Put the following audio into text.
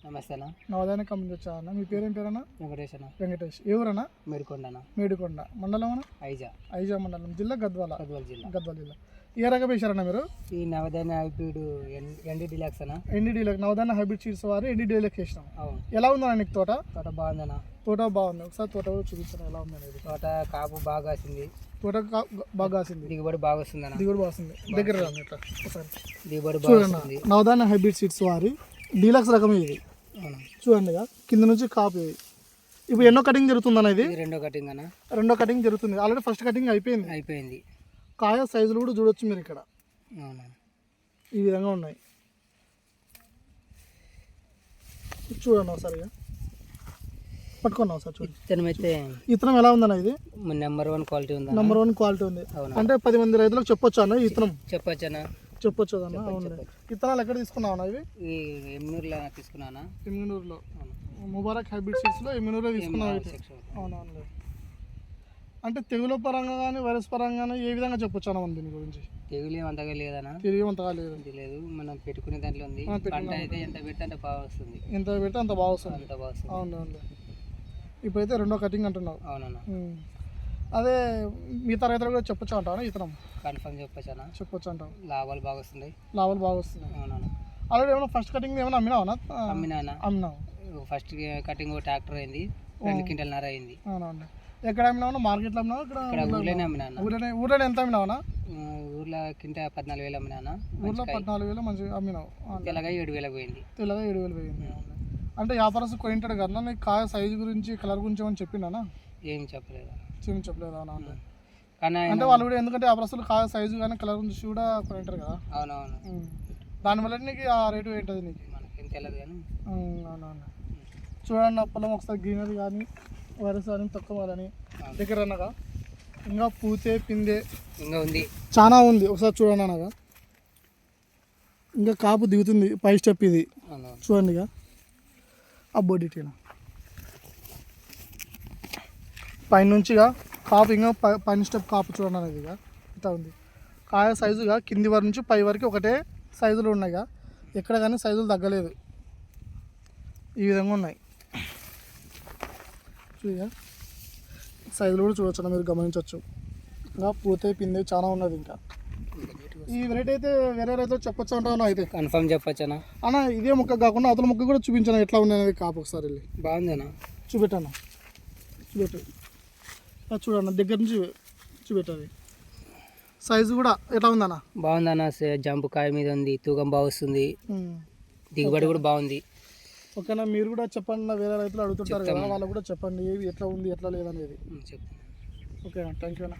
నమస్తే అన్న. నవధాన్య కంపెనీ వచ్చా అన్న. మీ పేరేం పేరన్నా? వెంకటేష్ అన్న. వెంకటేష్. ఎవరన్నా? మేడికొండ అన్న. మేడికొండ మండలం అన్న? ఐజా మండలం, జిల్లా గద్వాల జిల్లా. ఏ రకం వేశారన్నా మీరు? ఈ నవధాన్య హైబ్రిడ్ ఎన్డీ డీలక్స్ అన్న. ND deluxe Navadhanya hybrid seeds వారు ఎన్డీ డీలక్స్ వేసినాం. అవును. ఎలా ఉందన్న నీకు తోట? తోట బాగుందన్న. తోట బాగుంది. ఒకసారి తోట కూడా చూపించాను ఎలా ఉందనేది. తోట కాపు బాగా వస్తుంది. తోట బాగా వస్తుంది. దిగుబడి బాగా వస్తుంది అన్న. దిగుబడి బాగా వస్తుంది. దగ్గర రండి ఇట్లా ఒకసారి. దిగుబడి బాగా వస్తుంది. నవధాన్య హైబ్రిడ్ సీడ్స్ వారి డీలక్స్ రకం ఇది. చూడండి కింద నుంచి కాపు ఇది. ఇప్పుడు ఎన్నో కటింగ్ జరుగుతుంది ఇది? రెండో కటింగ్ అన్న. రెండో కటింగ్ జరుగుతుంది. ఆల్రెడీ ఫస్ట్ కటింగ్ అయిపోయింది. కాయ సైజులు కూడా చూడొచ్చు మీరు ఇక్కడ. ఈ విధంగా ఉన్నాయి. చూడండి ఒకసారిగా పట్టుకున్నాం సార్. చూడండి విత్తనం అయితే విత్తనం ఎలా ఉందన్న? ఇది నెంబర్ 1 క్వాలిటీ ఉంది. నెంబర్ 1 క్వాలిటీ ఉంది. అంటే 10 మంది రైతులకు చెప్పొచ్చు అన్న ఈ విత్తనం? చెప్పొచ్చు అన్న. అవును. విత్తనాలు ఎక్కడ తీసుకున్నావు అన్న? ఇవి ఎమ్మినూరులో తీసుకున్నానా? ఎమ్మినూరులో ముబారక్ హైబ్రిడ్ సీడ్స్లో ఎమ్మినూరులో తీసుకున్నావు. అవునవును. అంటే తెగుల పరంగా కానీ వైరస్ పరంగా కానీ ఏ విధంగా చెప్పొచ్చు అన్న దీని గురించి? తెగులు అంతగా లేదన్నా. తెగులు అంతగా లేదు. మనం పెట్టుకునే దాంట్లో ఉంది. పంట అయితే ఎంత పెడితే అంత బాగా వస్తుంది. ఎంత పెడితే అంత బాగా వస్తుంది. అవునవును. ఇప్పుడైతే రెండో కటింగ్ అంటున్నావు. అవునన్నా. అదే మిగతా రైతులు కూడా చెప్పొచ్చు అంటావా? ఇతరం కన్ఫర్మ్ చెప్పొచ్చు అంటావు. లాభాలు బాగా వస్తున్నాయి. అవునన్నా. ఆల్రెడీ ఏమైనా ఫస్ట్ కటింగ్ ఏమైనా అమ్మినావా? అమ్మినావు. ఫస్ట్ కటింగ్ ట్రాక్టర్ అయింది. 2 క్వింటాల్‌న్నర అయింది. అవునండి. ఎక్కడ అమ్మినావు? మార్కెట్లో అమ్మినావా? ఇక్కడ ఊర్లోనే అమ్మినా. ఊర్లోనే ఎంత అమ్మినావా? ఊర్లో కింద 14,000 అమ్మినా. ఊర్లో 14,000 మంచిగా అమ్మినావు. తెల్లగా 7,000 పోయింది. 7,000 పోయింది. అంటే వ్యాపారస్తు కొయింటాడు కదా నీకు కాయ సైజు గురించి కలర్ గురించి ఏమని చెప్పిండా? ఏం చెప్పలేదా? అవునా. కానీ అంటే వాళ్ళు కూడా ఎందుకంటే వ్యాపారస్తులు కాయ సైజు కానీ కలర్ గురించి కూడా కొయింటారు కదా. అవునవును. దానివల్ల నీకు ఆ రేటు ఏంటది నీకు? మనకేం తెలియదు కానీ. అవునవును. చూడండి నా పొలం ఒకసారి గ్రీనరీ కానీ వైరస్ కానీ తక్కువ వాళ్ళని దగ్గర అనగా ఇంకా పూతే పిందే ఇంకా ఉంది, చాలా ఉంది. ఒకసారి చూడండి అనగా ఇంకా కాపు దిగుతుంది. పై స్టెప్ ఇది చూడండి. ఇక అబ్బో డీటెయిల్ పైనుంచిగా కాపు ఇంకా పైన స్టెప్ కాపు చూడండి అనేది. ఇక ఇట్లా ఉంది కాయ సైజుగా కింది వరకు నుంచి పై వరకు ఒకటే సైజులు ఉన్నాయి. ఎక్కడ కానీ సైజులు తగ్గలేదు. ఈ విధంగా ఉన్నాయి. చూడ సైజులు కూడా చూడొచ్చు, మీరు గమనించవచ్చు. ఇంకా పూతే పిందే చాలా ఉన్నది. ఇంకా ఈ వెరైటీ అయితే వేరే రైతులు చెప్పొచ్చు అంటాను. అయితే కన్ఫర్మ్ చెప్పొచ్చనా అన్న? ఇదే మొక్క కాకుండా అవతల మొక్క కూడా చూపించాను ఎట్లా ఉంది అనేది. కాపు ఒకసారి వెళ్ళి బాగుందేనా చూపెట్టాను. చూడన్న దగ్గర నుంచి చూపెట్టాలి. సైజు కూడా ఎట్లా ఉందన్న? బాగుందన్న. జంపు కాయ మీద ఉంది. తూకం బాగా వస్తుంది. దిగుబడి కూడా బాగుంది. ఓకేనా. మీరు కూడా చెప్పండి. వేరే రైతులు అడుగుతుంటారు కదా, వాళ్ళకు కూడా చెప్పండి ఏవి ఎట్లా ఉంది ఎట్లా లేదనేది. చెప్తాను. ఓకేనా. థ్యాంక్ యూ అన్న.